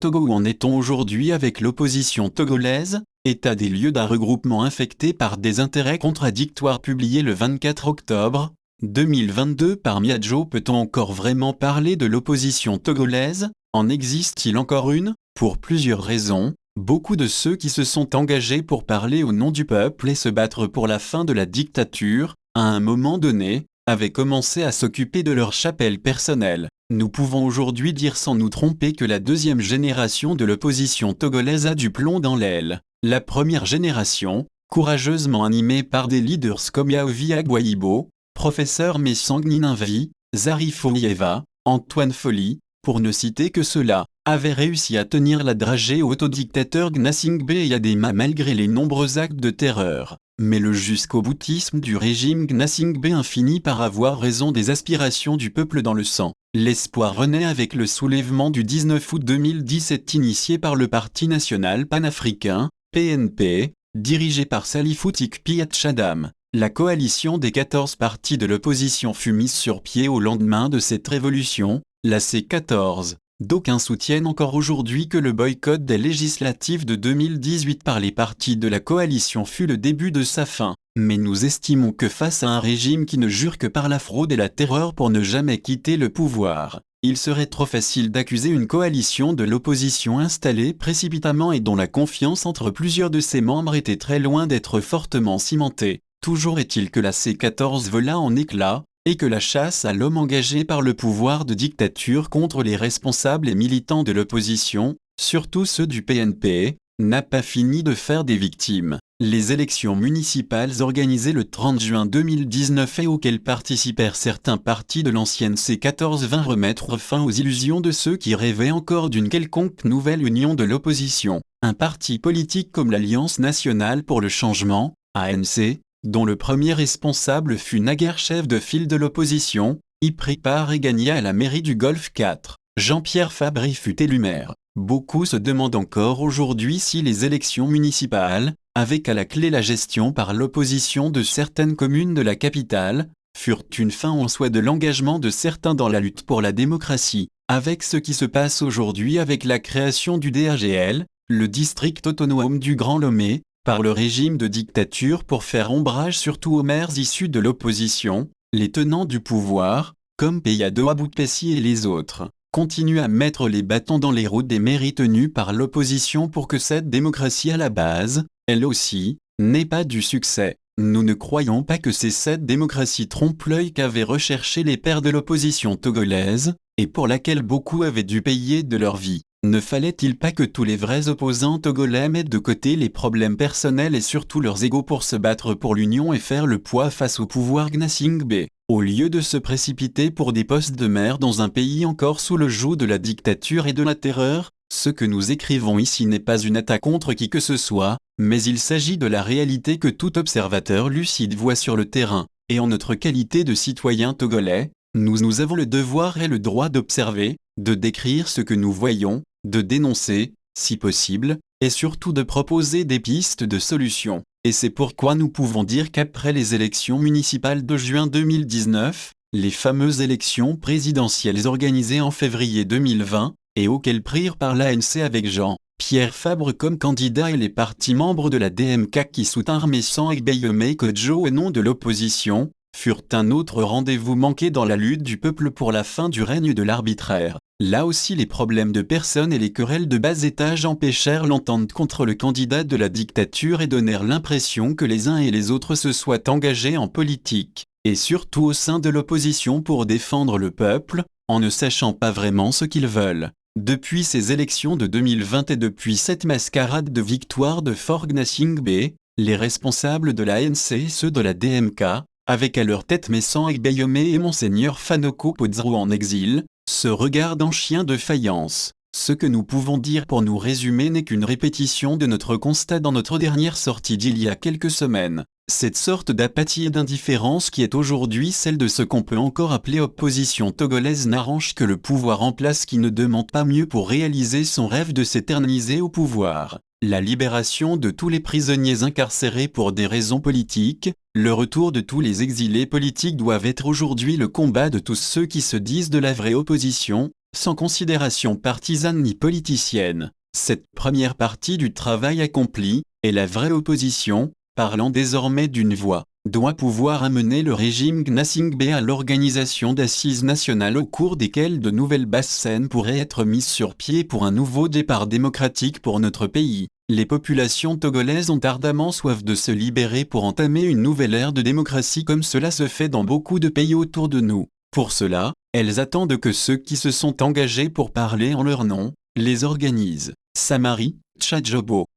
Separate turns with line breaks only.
Togo, où en est-on aujourd'hui avec l'opposition togolaise? État des lieux d'un regroupement infecté par des intérêts contradictoires publié le 24 octobre 2022 par Miadjo. Peut-on encore vraiment parler de l'opposition togolaise? En existe-t-il encore une? Pour plusieurs raisons. Beaucoup de ceux qui se sont engagés pour parler au nom du peuple et se battre pour la fin de la dictature, à un moment donné, avaient commencé à s'occuper de leur chapelle personnelle. Nous pouvons aujourd'hui dire sans nous tromper que la deuxième génération de l'opposition togolaise a du plomb dans l'aile. La première génération, courageusement animée par des leaders comme Yaovi Agboyibo, professeur Messang Ninimvi, Zarif Oyeva, Antoine Folly, pour ne citer que ceux-là, avait réussi à tenir la dragée au autodictateur Gnassingbé et Adema malgré les nombreux actes de terreur. Mais le jusqu'au boutisme du régime Gnassingbé finit par avoir raison des aspirations du peuple dans le sang. L'espoir renaît avec le soulèvement du 19 août 2017 initié par le Parti national panafricain, PNP, dirigé par Salifou Tikpi Chadam. La coalition des 14 partis de l'opposition fut mise sur pied au lendemain de cette révolution, la C14. D'aucuns soutiennent encore aujourd'hui que le boycott des législatives de 2018 par les partis de la coalition fut le début de sa fin. Mais nous estimons que face à un régime qui ne jure que par la fraude et la terreur pour ne jamais quitter le pouvoir, il serait trop facile d'accuser une coalition de l'opposition installée précipitamment et dont la confiance entre plusieurs de ses membres était très loin d'être fortement cimentée. Toujours est-il que la C14 vola en éclats, et que la chasse à l'homme engagée par le pouvoir de dictature contre les responsables et militants de l'opposition, surtout ceux du PNP, n'a pas fini de faire des victimes. Les élections municipales organisées le 30 juin 2019 et auxquelles participèrent certains partis de l'ancienne C14 vinrent remettre fin aux illusions de ceux qui rêvaient encore d'une quelconque nouvelle union de l'opposition. Un parti politique comme l'Alliance nationale pour le changement, ANC, dont le premier responsable fut naguère chef de file de l'opposition, y prit part et gagna à la mairie du Golfe 4. Jean-Pierre Fabry fut élu maire. Beaucoup se demandent encore aujourd'hui si les élections municipales, avec à la clé la gestion par l'opposition de certaines communes de la capitale, furent une fin en soi de l'engagement de certains dans la lutte pour la démocratie. Avec ce qui se passe aujourd'hui avec la création du DAGL, le district autonome du Grand Lomé, par le régime de dictature pour faire ombrage surtout aux maires issus de l'opposition, les tenants du pouvoir, comme Peyado Aboukpessi et les autres, continuent à mettre les bâtons dans les roues des mairies tenues par l'opposition pour que cette démocratie à la base, elle aussi, n'ait pas du succès. Nous ne croyons pas que c'est cette démocratie trompe-l'œil qu'avaient recherché les pères de l'opposition togolaise, et pour laquelle beaucoup avaient dû payer de leur vie. Ne fallait-il pas que tous les vrais opposants togolais mettent de côté les problèmes personnels et surtout leurs égos pour se battre pour l'union et faire le poids face au pouvoir Gnassingbé, au lieu de se précipiter pour des postes de maire dans un pays encore sous le joug de la dictature et de la terreur? Ce que nous écrivons ici n'est pas une attaque contre qui que ce soit, mais il s'agit de la réalité que tout observateur lucide voit sur le terrain, et en notre qualité de citoyens togolais, nous avons le devoir et le droit d'observer, de décrire ce que nous voyons, de dénoncer, si possible, et surtout de proposer des pistes de solutions. Et c'est pourquoi nous pouvons dire qu'après les élections municipales de juin 2019, les fameuses élections présidentielles organisées en février 2020, et auxquelles prirent part l'ANC avec Jean-Pierre Fabre comme candidat et les partis membres de la DMK qui soutinrent Messang Agboyibo Kodjo au nom de l'opposition, furent un autre rendez-vous manqué dans la lutte du peuple pour la fin du règne de l'arbitraire. Là aussi les problèmes de personnes et les querelles de bas étage empêchèrent l'entente contre le candidat de la dictature et donnèrent l'impression que les uns et les autres se soient engagés en politique, et surtout au sein de l'opposition pour défendre le peuple, en ne sachant pas vraiment ce qu'ils veulent. Depuis ces élections de 2020 et depuis cette mascarade de victoire de Fort Gnassingbé, les responsables de l'ANC et ceux de la DMK, avec à leur tête Messang Agboyibo et Monseigneur Fanoko Podzro en exil, se regardent en chiens de faïence. Ce que nous pouvons dire pour nous résumer n'est qu'une répétition de notre constat dans notre dernière sortie d'il y a quelques semaines. Cette sorte d'apathie et d'indifférence qui est aujourd'hui celle de ce qu'on peut encore appeler opposition togolaise n'arrange que le pouvoir en place qui ne demande pas mieux pour réaliser son rêve de s'éterniser au pouvoir. La libération de tous les prisonniers incarcérés pour des raisons politiques, le retour de tous les exilés politiques doivent être aujourd'hui le combat de tous ceux qui se disent de la vraie opposition, sans considération partisane ni politicienne. Cette première partie du travail accompli, et la vraie opposition, parlant désormais d'une voix, doit pouvoir amener le régime Gnassingbé à l'organisation d'assises nationales au cours desquelles de nouvelles basses scènes pourraient être mises sur pied pour un nouveau départ démocratique pour notre pays. Les populations togolaises ont ardemment soif de se libérer pour entamer une nouvelle ère de démocratie comme cela se fait dans beaucoup de pays autour de nous. Pour cela, elles attendent que ceux qui se sont engagés pour parler en leur nom, les organisent. Samari Tchadjobo.